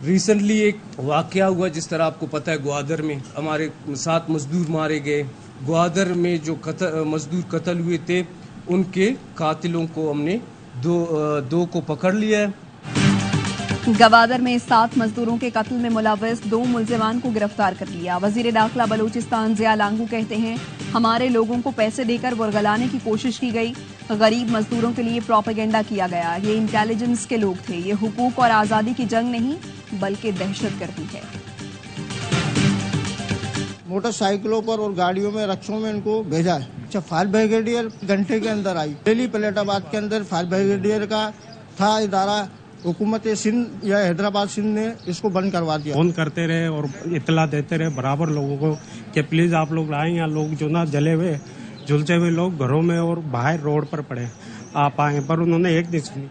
Recently एक वाकया हुआ, जिस तरह आपको पता है, ग्वादर में हमारे 7 मजदूर मारे गए। ग्वादर में जो मजदूर कत्ल हुए थे, उनके कातिलों को हमने दो को पकड़ लिया है। गवादर में 7 मजदूरों के कत्ल में मुलव्वस 2 मुल्जिमान को गिरफ्तार कर लिया। वजीर दाखिला बलूचिस्तान जिया लांगू कहते हैं, हमारे लोगों को पैसे देकर वरगलाने की कोशिश की गई, गरीब मजदूरों के लिए प्रोपेगेंडा किया गया। ये इंटेलिजेंस के लोग थे, ये हुकूक और आज़ादी की जंग नहीं बल्कि दहशतगर्दी है। मोटरसाइकिलों पर और गाड़ियों में, रक्षों में इनको भेजा है। अच्छा, फायर ब्रिगेडियर घंटे के अंदर आई। दिल्ली पलेटाबाद के अंदर फायर ब्रिगेडियर का था इदारा, हुकूमत सिंध या हैदराबाद सिंध ने इसको बंद करवा दिया। फोन करते रहे और इतला देते रहे बराबर लोगों को कि प्लीज आप लोग आए, यहाँ लोग जो ना जले हुए झुलसे हुए लोग घरों में और बाहर रोड पर पड़े, आप आए, पर उन्होंने एक नहीं सुनी।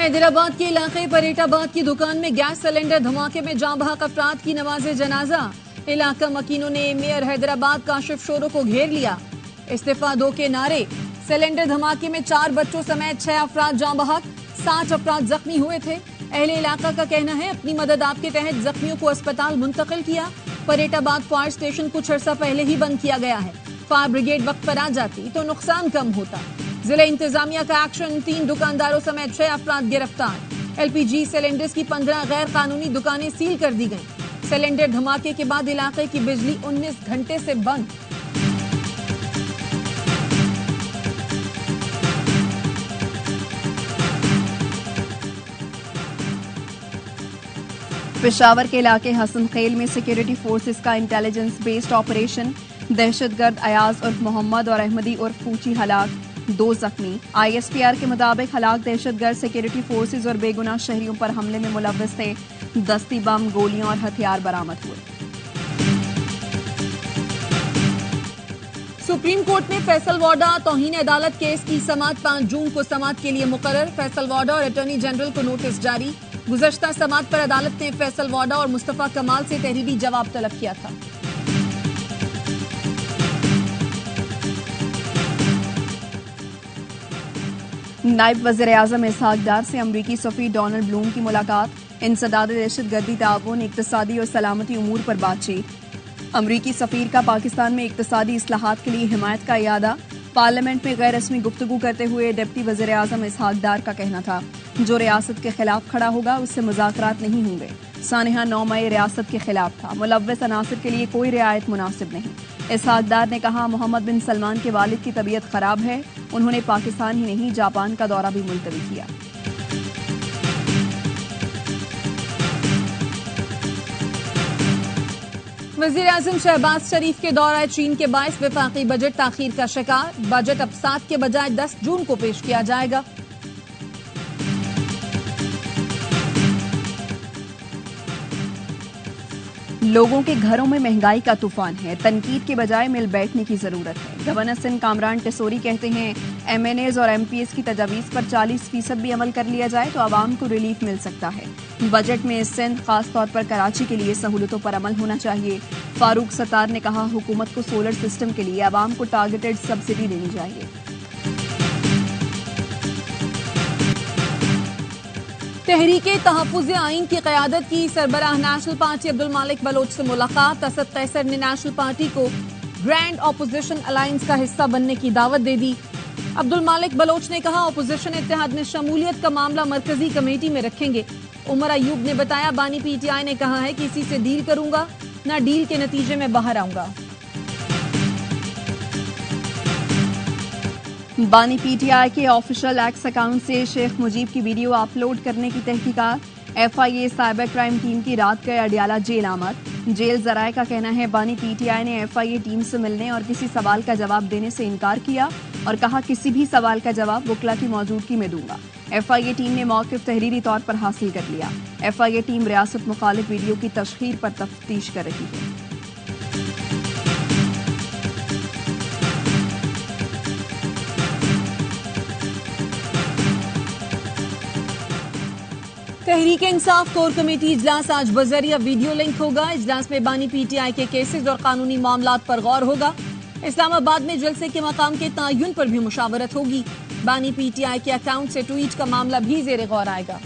हैदराबाद के इलाके परेटाबाद की दुकान में गैस सिलेंडर धमाके में जाँ बहक अफराद की नमाज़े जनाजा। इलाका मकीनों ने मेयर हैदराबाद काशिफ शोरो को घेर लिया। इस्तीफा दो के नारे। सिलेंडर धमाके में 4 बच्चों समेत 6 अफराद जाँ बहक, 60 अफराद जख्मी हुए थे। अहले इलाका का कहना है, अपनी मदद आपके तहत जख्मियों को अस्पताल मुंतकिल किया। परेटाबाद फायर स्टेशन कुछ अर्सा पहले ही बंद किया गया है। फायर ब्रिगेड वक्त पर आ जाती तो नुकसान कम होता। जिला इंतजामिया का एक्शन, 3 दुकानदारों समेत 6 अफराद गिरफ्तार। LPG सिलेंडर्स की 15 गैर कानूनी दुकानें सील कर दी गईं। सिलेंडर धमाके के बाद इलाके की बिजली 19 घंटे से बंद। पेशावर के इलाके हसन खेल में सिक्योरिटी फोर्सेस का इंटेलिजेंस बेस्ड ऑपरेशन। दहशतगर्द अयाज उर्फ मोहम्मद और अहमदी उर्फ पूची हलाक, 2 जख्मी। ISPR के मुताबिक हलाक दहशतगर्द सिक्योरिटी फोर्सेस और बेगुनाह शहरियों पर हमले में मुलव्वस थे। दस्ती बम, गोलियां और हथियार बरामद हुए। सुप्रीम कोर्ट में फैसल वाडा तौहीन अदालत केस की समाअत 5 जून को समाअत के लिए मुकर्रर। फैसल वाडा और अटॉर्नी जनरल को नोटिस जारी। गुज़श्ता समाअत पर अदालत ने फैसल वाडा और मुस्तफा कमाल से तहरीरी जवाब तलब किया था। नायब वज़ीर-ए-आज़म इसहाक डार से अमरीकी सफ़ीर डोनाल्ड ब्लूम की मुलाकात। इंसदाद दहशतगर्दी, ताउन, इक़्तिसादी और सलामती उमूर पर बातचीत। अमरीकी सफ़ीर का पाकिस्तान में इक़्तिसादी इस्लाहात के लिए हिमायत का इयादा। पार्लियामेंट में गैर रस्मी गुफ्तगू करते हुए डिप्टी वज़ीर-ए-आज़म इसहाक डार का कहना था, जो रियासत के खिलाफ खड़ा होगा उससे मुज़ाकरात नहीं होंगे। सानिहा 9 मई रियासत के खिलाफ था, मुलव्वस अनासिर के लिए कोई रियायत मुनासिब नहीं। इसहाक डार ने कहा, मोहम्मद बिन सलमान के वालिद की तबीयत खराब है, उन्होंने पाकिस्तान ही नहीं जापान का दौरा भी मुलतवी किया। वज़ीर-ए-आज़म शहबाज शरीफ के दौरा चीन के बायस वफाकी बजट ताखीर का शिकार। बजट अब 7 के बजाय 10 जून को पेश किया जाएगा। लोगों के घरों में महंगाई का तूफान है, तनकीद के बजाय मिल बैठने की जरूरत है। गवर्नर सिंध कामरान टिसोरी कहते हैं, MNAs और MPs की तजावीज़ पर 40% भी अमल कर लिया जाए तो आवाम को रिलीफ मिल सकता है। बजट में सिंध खास तौर पर कराची के लिए सहूलतों पर अमल होना चाहिए। फारूक सत्तार ने कहा, हुकूमत को सोलर सिस्टम के लिए आवाम को टारगेटेड सब्सिडी देनी चाहिए। तहरीके तहफ़्फ़ुज़ आइन की क़यादत की सरबराह नेशनल पार्टी अब्दुल मालिक बलोच से मुलाकात। असद कैसर ने नेशनल पार्टी को ग्रैंड अपोजिशन अलायंस का हिस्सा बनने की दावत दे दी। अब्दुल मालिक बलोच ने कहा, अपोजिशन इत्तेहाद में शमूलियत का मामला मरकजी कमेटी में रखेंगे। उमर अयूब ने बताया, बानी PTI ने कहा है कि इसी से डील करूंगा, ना डील के नतीजे में बाहर आऊंगा। बानी PTI के ऑफिशियल एक्स अकाउंट से शेख मुजीब की वीडियो अपलोड करने की तहकीकात। FIA साइबर क्राइम टीम की रात गए अडियाला जेल आमद। जेल जराये का कहना है, बानी PTI ने FIA टीम से मिलने और किसी सवाल का जवाब देने से इनकार किया और कहा, किसी भी सवाल का जवाब वकला की मौजूदगी में दूंगा। FIA टीम ने मौक़िफ़ तहरीरी तौर पर हासिल कर लिया। FIA टीम रियासत मुखालिफ वीडियो की तशहीर पर तफ्तीश कर रही है। तहरीक इंसाफ कोर कमेटी इजलास आज बजरिया वीडियो लिंक होगा। इजलास में बानी PTI के केसेस और कानूनी मामलात पर गौर होगा। इस्लामाबाद में जलसे के मकाम के तयन पर भी मुशावरत होगी। बानी PTI के अकाउंट से ट्वीट का मामला भी जेर गौर आएगा।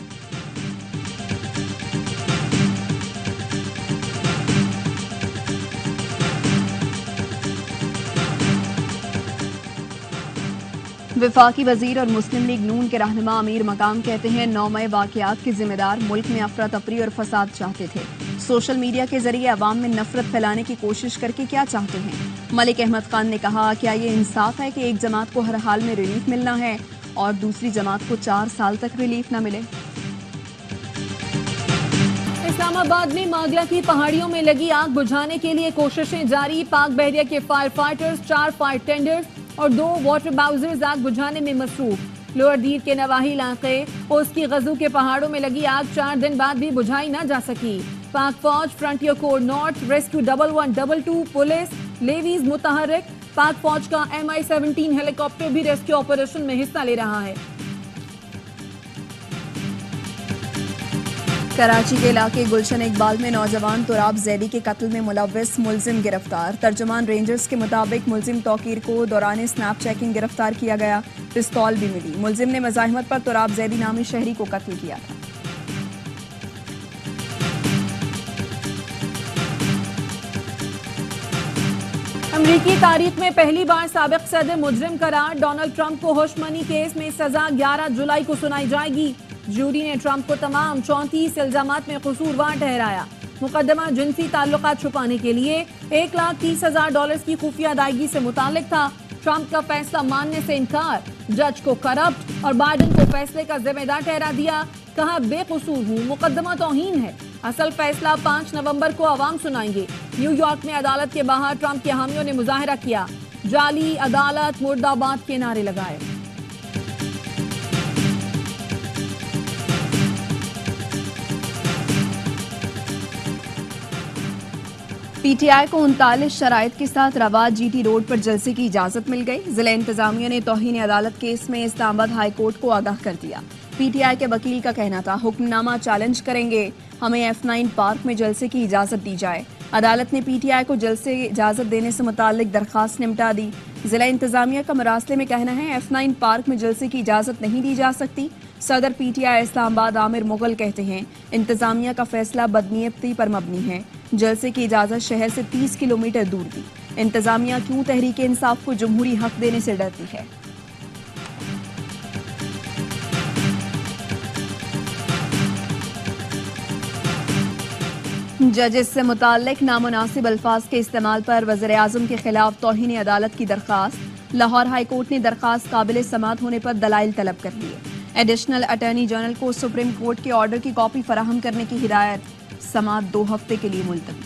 वफाकी वजीर और मुस्लिम लीग नून के रहनुमा अमीर मकाम कहते हैं 9 मई वाकयात के जिम्मेदार मुल्क में अफरा तफरी और फसाद चाहते थे। सोशल मीडिया के जरिए अवाम में नफरत फैलाने की कोशिश करके क्या चाहते हैं। मलिक अहमद खान ने कहा, क्या ये इंसाफ है कि एक जमात को हर हाल में रिलीफ मिलना है और दूसरी जमात को 4 साल तक रिलीफ न मिले। इस्लामाबाद में मागला की पहाड़ियों में लगी आग बुझाने के लिए कोशिशें जारी। पाक बहरिया के फायर फाइटर्स, 4 फायर टेंडर्स और 2 वाटर बाउजर्स आग बुझाने में मसरूफ। लोअर दीर के नवाही इलाके उसकी गजू के पहाड़ों में लगी आग 4 दिन बाद भी बुझाई न जा सकी। पाक फौज, Frontier Corps North, rescue 1122, police, Levies मुतहर्रिक, पाक फौज का MI-17 हेलीकॉप्टर भी रेस्क्यू ऑपरेशन में हिस्सा ले रहा है। कराची के इलाके गुलशन इकबाल में नौजवान तुराब जैदी के कत्ल में मुलव्विस मुलजिम गिरफ्तार। तर्जुमान रेंजर्स के मुताबिक मुलजिम तौकीर को दौरान स्नैप चेकिंग गिरफ्तार किया गया। पिस्तौल भी मिली। मुलजिम ने मज़ाहमत पर तुराब जैदी नामी शहरी को कत्ल किया था। अमरीकी तारीख में पहली बार साबिक सदर मुजरिम करार। डोनाल्ड ट्रंप को हुश मनी केस में सजा 11 जुलाई को सुनाई जाएगी। जूरी ने ट्रंप को तमाम 34 इल्जामात में कसूरवार ठहराया। मुकदमा जिनसी ताल्लुकात छुपाने के लिए $1,30,000 की खुफिया अदायगी से मुतालिक था। ट्रंप का फैसला मानने से इनकार, जज को करप्ट और बाइडेन को फैसले का जिम्मेदार ठहरा दिया। कहा, बेकसूर हूँ, मुकदमा तौहीन है, असल फैसला 5 नवंबर को आवाम सुनाएंगे। न्यूयॉर्क में अदालत के बाहर ट्रंप के हामियों ने मुजाहरा किया। जाली अदालत, मुर्दाबाद के नारे लगाए। PTI को 39 शराइत के साथ रवा GT रोड पर जलसे की इजाजत मिल गई। जिला इंतजामिया ने तौहीन अदालत केस में इस्लामाबाद हाई कोर्ट को आगाह कर दिया। PTI के वकील का कहना था, हुक्मनामा चैलेंज करेंगे, हमें F9 पार्क में जलसे की इजाजत दी जाए। अदालत ने PTI को जलसे की इजाजत देने से मुताल्लिक दरखास्त निपटा दी। जिला इंतजामिया का मरासले में कहना है, F9 पार्क में जलसे की इजाजत नहीं दी जा सकती। सदर PTI इस्लामाबाद आमिर मुगल कहते हैं, इंतजामिया का फैसला बदनीयती पर मबनी है। जलसे की इजाजत शहर से 30 किलोमीटर दूर दी। इंतजामिया क्यों तहरीक इंसाफ को जमहूरी हक देने से डरती है। जजेस से मुताल्लिक नामुनासिब अल्फाज के इस्तेमाल पर वज़ीर-ए-आज़म के खिलाफ तौहीन अदालत की दरखास्त। लाहौर हाई कोर्ट ने दरखास्त काबिल समाअत होने पर दलाइल तलब कर लिए। एडिशनल अटॉर्नी जनरल को सुप्रीम कोर्ट के ऑर्डर की कॉपी फराहम करने की हिदायत। समाअत 2 हफ्ते के लिए मुलतवी।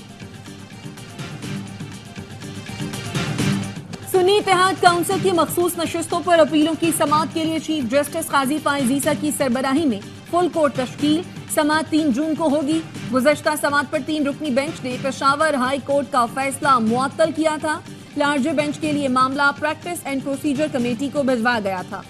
सुन्नी इत्तेहाद काउंसिल की मखसूस नशिस्तों पर अपीलों की समाअत के लिए चीफ जस्टिस काजी फाइज ईसा की सरबराही में फुल कोर्ट तश्कील। समाअत 3 जून को होगी। गुज़श्ता समाअत पर 3 रुकनी बेंच ने पेशावर हाई कोर्ट का फैसला मुअत्तल किया था। लार्जर बेंच के लिए मामला प्रैक्टिस एंड प्रोसीजर कमेटी को भिजवाया गया था।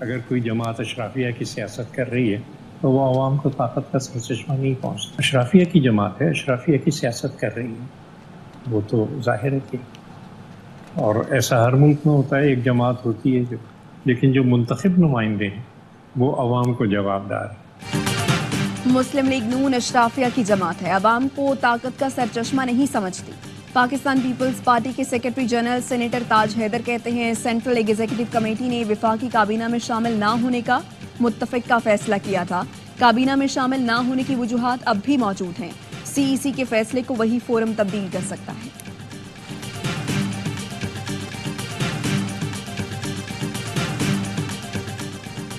अगर कोई जमात अशराफिया की सियासत कर रही है तो वो आवाम को ताकत का सरचश्मा नहीं पहुँचता। अशराफिया की जमात है, अशराफिया की सियासत कर रही है, वो तो जाहिर है कि, और ऐसा हर मुल्क में होता है, एक जमात होती है जो, लेकिन जो मुंतखब नुमाइंदे हैं वो आवाम को जवाबदार है। मुस्लिम लीग नून अशराफिया की जमात है, आवाम को ताकत का सरचश्मा नहीं समझती। पाकिस्तान पीपल्स पार्टी के सेक्रेटरी जनरल सेनेटर ताज हैदर कहते हैं, सेंट्रल एग्जीक्यूटिव कमेटी ने वफाकी काबीना में शामिल ना होने का मुत्तफिक का फैसला किया था। काबीना में शामिल ना होने की वजूहात अब भी मौजूद हैं। CEC के फैसले को वही फोरम तब्दील कर सकता है।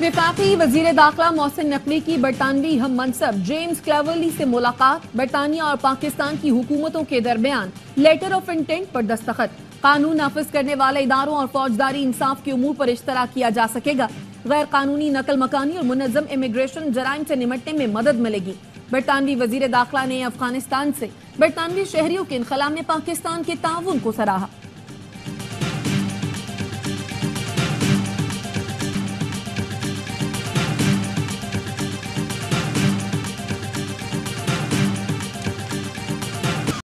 वफाकी वजीर दाखिला मोहसिन नकवी की बरतानवी हम मनसब जेम्स क्लेवर्ली से मुलाकात। बरतानिया और पाकिस्तान की हुकूमतों के दरमियान लेटर ऑफ इंटेंट पर दस्तखत। कानून नाफिज करने वाले इदारों और फौजदारी इंसाफ के उमूर पर इश्तराक किया जा सकेगा। गैर कानूनी नकल मकानी और मुनज़्ज़म इमिग्रेशन जराइम से निमटने में मदद मिलेगी। बरतानवी वजीर दाखिला ने अफगानिस्तान से बरतानवी शहरियों के इनखला में पाकिस्तान के ताउन को सराहा।